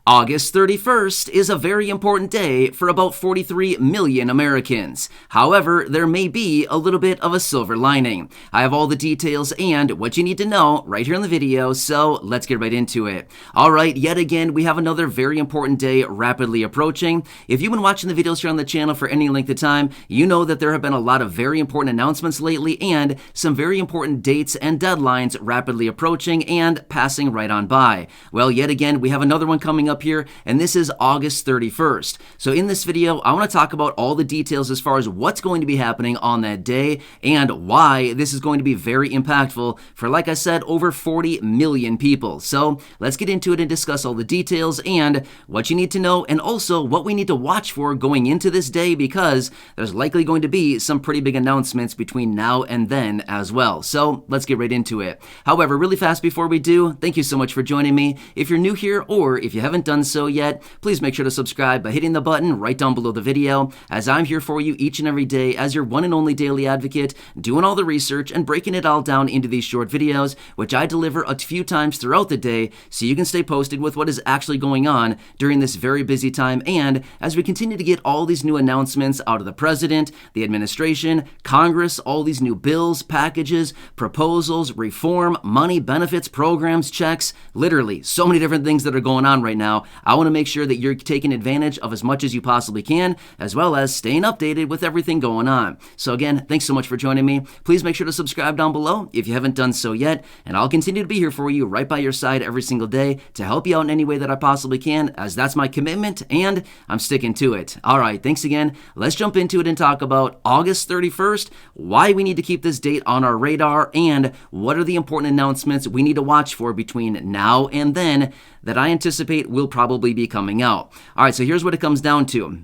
August 31st is a very important day for about 43 million Americans. However, there may be a little bit of a silver lining. I have all the details and what you need to know right here in the video, so let's get right into it. Alright, yet again, we have another very important day rapidly approaching. If you've been watching the videos here on the channel for any length of time, you know that there have been a lot of very important announcements lately and some very important dates and deadlines rapidly approaching and passing right on by. Well, yet again, we have another one coming up here, and this is August 31st. So in this video, I want to talk about all the details as far as what's going to be happening on that day and why this is going to be very impactful for, like I said, over 40 million people. So let's get into it and discuss all the details and what you need to know, and also what we need to watch for going into this day, because there's likely going to be some pretty big announcements between now and then as well. So let's get right into it. However, really fast before we do, thank you so much for joining me. If you're new here or if you haven't done so yet, please make sure to subscribe by hitting the button right down below the video, as I'm here for you each and every day as your one and only daily advocate, doing all the research and breaking it all down into these short videos, which I deliver a few times throughout the day so you can stay posted with what is actually going on during this very busy time, and as we continue to get all these new announcements out of the president, the administration, Congress, all these new bills, packages, proposals, reform, money, benefits, programs, checks, literally so many different things that are going on right now. I want to make sure that you're taking advantage of as much as you possibly can, as well as staying updated with everything going on. So again, thanks so much for joining me. Please make sure to subscribe down below if you haven't done so yet, and I'll continue to be here for you right by your side every single day to help you out in any way that I possibly can, as that's my commitment and I'm sticking to it. All right, thanks again. Let's jump into it and talk about August 31st, why we need to keep this date on our radar, and what are the important announcements we need to watch for between now and then that I anticipate will probably be coming out. All right, so here's what it comes down to.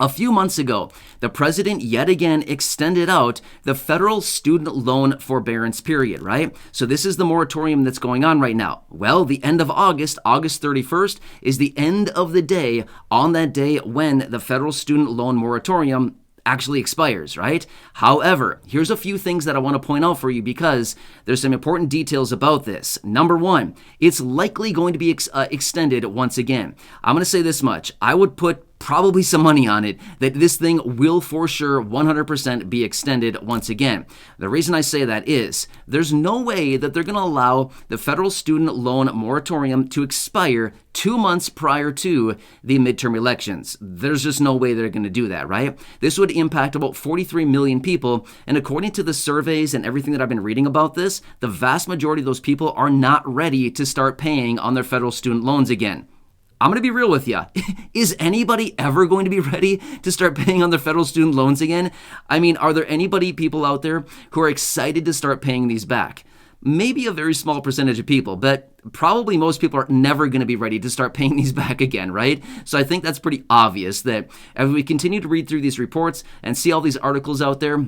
A few months ago, the president yet again extended out the federal student loan forbearance period, right? So this is the moratorium that's going on right now. Well, the end of August, August 31st, is the end of the day on that day when the federal student loan moratorium actually expires, right? However, here's a few things that I want to point out for you, because there's some important details about this. Number one, it's likely going to be extended once again. I'm going to say this much. I would put probably some money on it that this thing will for sure 100% be extended once again. The reason I say that is there's no way that they're going to allow the federal student loan moratorium to expire 2 months prior to the midterm elections. There's just no way they're going to do that, right? This would impact about 43 million people, and according to the surveys and everything that I've been reading about this, the vast majority of those people are not ready to start paying on their federal student loans again. I'm going to be real with you. Is anybody ever going to be ready to start paying on their federal student loans again? I mean, are there people out there who are excited to start paying these back? Maybe a very small percentage of people, but probably most people are never going to be ready to start paying these back again, right? So I think that's pretty obvious that as we continue to read through these reports and see all these articles out there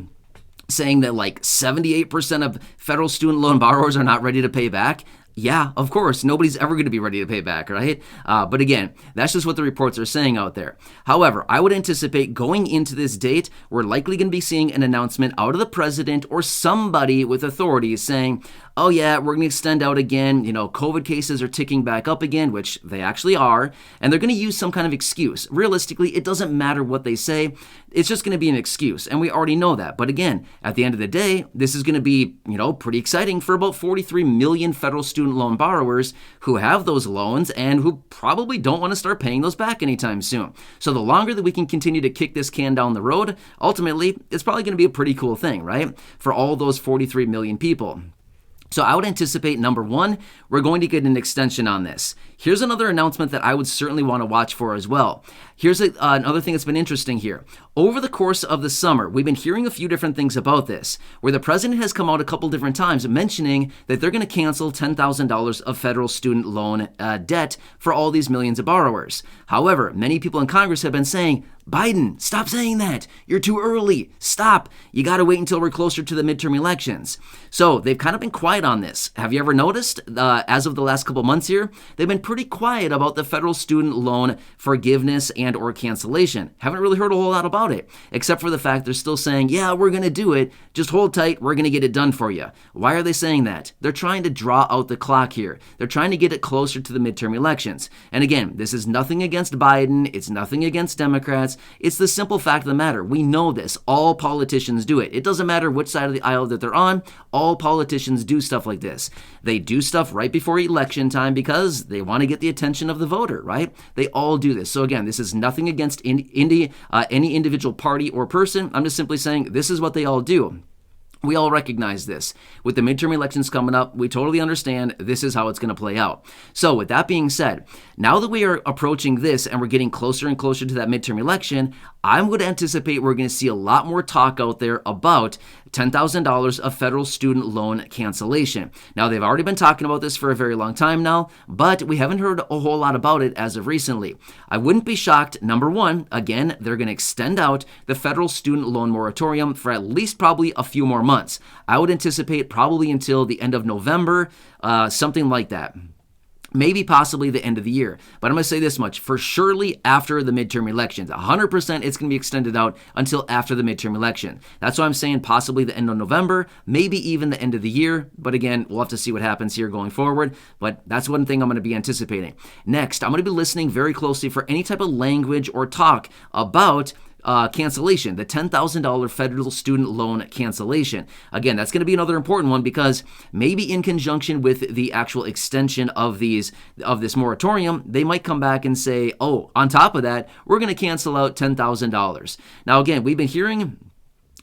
saying that like 78% of federal student loan borrowers are not ready to pay back, yeah, of course, nobody's ever going to be ready to pay back, right? But again, that's just what the reports are saying out there. However, I would anticipate going into this date, we're likely going to be seeing an announcement out of the president or somebody with authority saying, oh yeah, we're going to extend out again, COVID cases are ticking back up again, which they actually are, and they're going to use some kind of excuse. Realistically, it doesn't matter what they say, it's just going to be an excuse, and we already know that. But again, at the end of the day, this is going to be, pretty exciting for about 43 million federal student loan borrowers who have those loans and who probably don't want to start paying those back anytime soon. So the longer that we can continue to kick this can down the road, ultimately, it's probably going to be a pretty cool thing, right? For all those 43 million people. So I would anticipate, number one, we're going to get an extension on this. Here's another announcement that I would certainly want to watch for as well. Here's another thing that's been interesting here. Over the course of the summer, we've been hearing a few different things about this, where the president has come out a couple different times mentioning that they're going to cancel $10,000 of federal student loan debt for all these millions of borrowers. However, many people in Congress have been saying, Biden, stop saying that. You're too early. Stop. You got to wait until we're closer to the midterm elections. So they've kind of been quiet on this. Have you ever noticed, as of the last couple months here, they've been pretty quiet about the federal student loan forgiveness and or cancellation. Haven't really heard a whole lot about it, except for the fact they're still saying, yeah, we're going to do it. Just hold tight. We're going to get it done for you. Why are they saying that? They're trying to draw out the clock here. They're trying to get it closer to the midterm elections. And again, this is nothing against Biden. It's nothing against Democrats. It's the simple fact of the matter. We know this. All politicians do it. It doesn't matter which side of the aisle that they're on. All politicians do stuff like this. They do stuff right before election time because they want to get the attention of the voter, right? They all do this. So again, this is nothing against any individual party or person. I'm just simply saying this is what they all do. We all recognize this. With the midterm elections coming up, we totally understand this is how it's going to play out. So with that being said, now that we are approaching this and we're getting closer and closer to that midterm election, I'm going to anticipate we're going to see a lot more talk out there about $10,000 of federal student loan cancellation. Now, they've already been talking about this for a very long time now, but we haven't heard a whole lot about it as of recently. I wouldn't be shocked. Number one, again, they're going to extend out the federal student loan moratorium for at least probably a few more months. I would anticipate probably until the end of November, something like that. Maybe possibly the end of the year. But I'm going to say this much, for surely after the midterm elections. 100% it's going to be extended out until after the midterm election. That's why I'm saying possibly the end of November, maybe even the end of the year. But again, we'll have to see what happens here going forward. But that's one thing I'm going to be anticipating. Next, I'm going to be listening very closely for any type of language or talk about cancellation, the $10,000 federal student loan cancellation. Again, that's going to be another important one because maybe in conjunction with the actual extension of this moratorium, they might come back and say, oh, on top of that, we're going to cancel out $10,000. Now, again, we've been hearing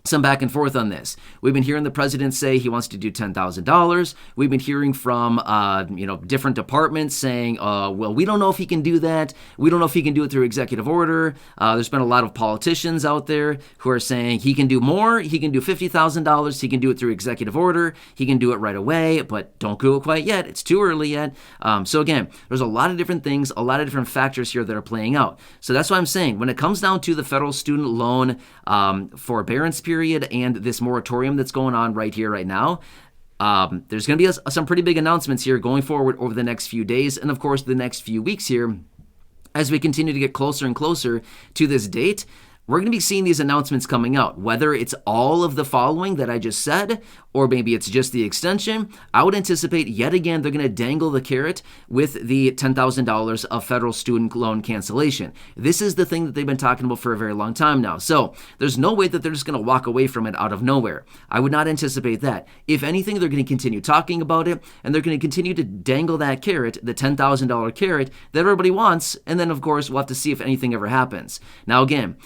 some back and forth on this. We've been hearing the president say he wants to do $10,000. We've been hearing from, different departments saying, well, we don't know if he can do that. We don't know if he can do it through executive order. There's been a lot of politicians out there who are saying he can do more. He can do $50,000. He can do it through executive order. He can do it right away, but don't do it quite yet. It's too early yet. So again, there's a lot of different things, a lot of different factors here that are playing out. So that's why I'm saying when it comes down to the federal student loan forbearance period and this moratorium that's going on right here, right now, there's going to be some pretty big announcements here going forward over the next few days and, of course, the next few weeks here as we continue to get closer and closer to this date. We're going to be seeing these announcements coming out, whether it's all of the following that I just said, or maybe it's just the extension. I would anticipate yet again they're going to dangle the carrot with the $10,000 of federal student loan cancellation. This is the thing that they've been talking about for a very long time now. So there's no way that they're just going to walk away from it out of nowhere. I would not anticipate that. If anything, they're going to continue talking about it, and they're going to continue to dangle that carrot, the $10,000 carrot that everybody wants, and then, of course, we'll have to see if anything ever happens. Now, again,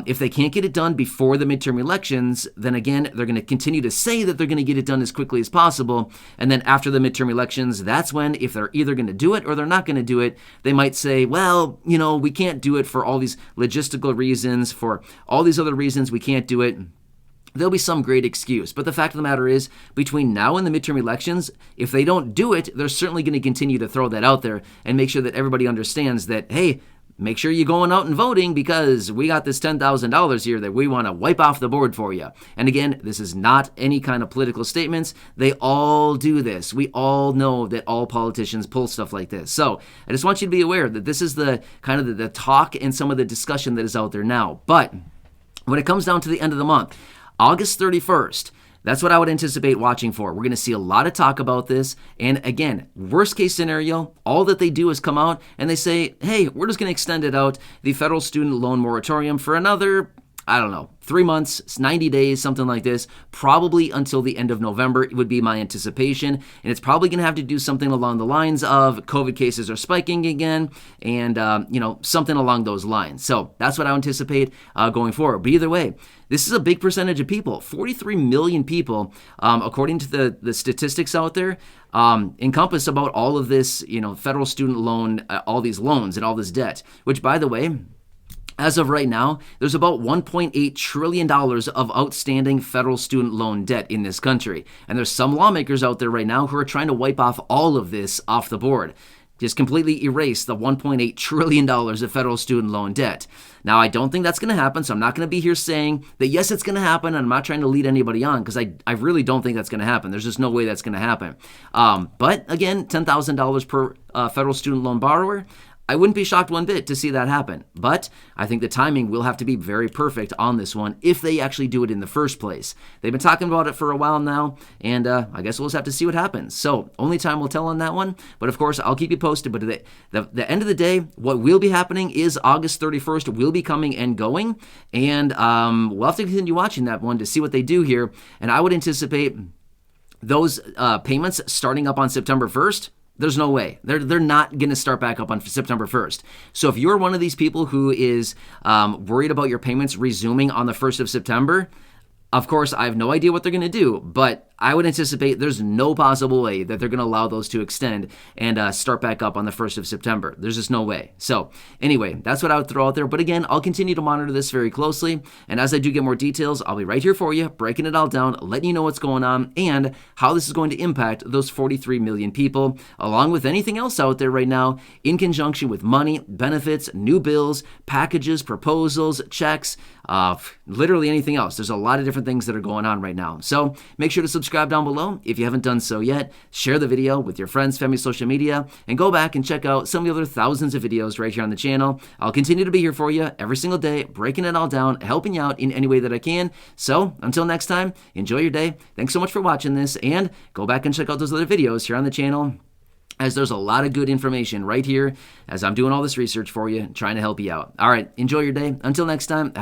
if they can't get it done before the midterm elections, then again, they're going to continue to say that they're going to get it done as quickly as possible. And then after the midterm elections, that's when, if they're either going to do it or they're not going to do it, they might say, well, we can't do it for all these logistical reasons, for all these other reasons we can't do it. There'll be some great excuse. But the fact of the matter is, between now and the midterm elections, if they don't do it, they're certainly going to continue to throw that out there and make sure that everybody understands that, hey, make sure you're going out and voting because we got this $10,000 here that we want to wipe off the board for you. And again, this is not any kind of political statements. They all do this. We all know that all politicians pull stuff like this. So I just want you to be aware that this is the kind of the talk and some of the discussion that is out there now. But when it comes down to the end of the month, August 31st, that's what I would anticipate watching for. We're going to see a lot of talk about this. And again, worst case scenario, all that they do is come out and they say, hey, we're just going to extend it out, the federal student loan moratorium, for another, 3 months, 90 days, something like this, probably until the end of November would be my anticipation. And it's probably going to have to do something along the lines of COVID cases are spiking again and, something along those lines. So that's what I anticipate going forward. But either way, this is a big percentage of people. 43 million people, according to the statistics out there, encompass about all of this, federal student loan, all these loans and all this debt, which, by the way, as of right now, there's about $1.8 trillion of outstanding federal student loan debt in this country. And there's some lawmakers out there right now who are trying to wipe off all of this off the board. just completely erase the $1.8 trillion of federal student loan debt. Now, I don't think that's going to happen, so I'm not going to be here saying that, yes, it's going to happen, and I'm not trying to lead anybody on, because I really don't think that's going to happen. There's just no way that's going to happen. But, again, $10,000 per federal student loan borrower, I wouldn't be shocked one bit to see that happen. But I think the timing will have to be very perfect on this one if they actually do it in the first place. They've been talking about it for a while now, and I guess we'll just have to see what happens. So only time will tell on that one. But of course, I'll keep you posted. But at the end of the day, what will be happening is August 31st will be coming and going. And we'll have to continue watching that one to see what they do here. And I would anticipate those payments starting up on September 1st. There's no way. They're not going to start back up on September 1st. So if you're one of these people who is worried about your payments resuming on the 1st of September, of course, I have no idea what they're going to do, but I would anticipate there's no possible way that they're going to allow those to extend and start back up on the 1st of September. There's just no way. So anyway, that's what I would throw out there. But again, I'll continue to monitor this very closely. And as I do get more details, I'll be right here for you, breaking it all down, letting you know what's going on and how this is going to impact those 43 million people, along with anything else out there right now in conjunction with money, benefits, new bills, packages, proposals, checks, literally anything else. There's a lot of different things that are going on right now. So make sure to subscribe down below if you haven't done so yet. Share the video with your friends, family, social media, and go back and check out some of the other thousands of videos right here on the channel. I'll continue to be here for you every single day, breaking it all down, helping you out in any way that I can. So until next time, enjoy your day. Thanks so much for watching this, and go back and check out those other videos here on the channel, as there's a lot of good information right here as I'm doing all this research for you, trying to help you out. All right, enjoy your day. Until next time.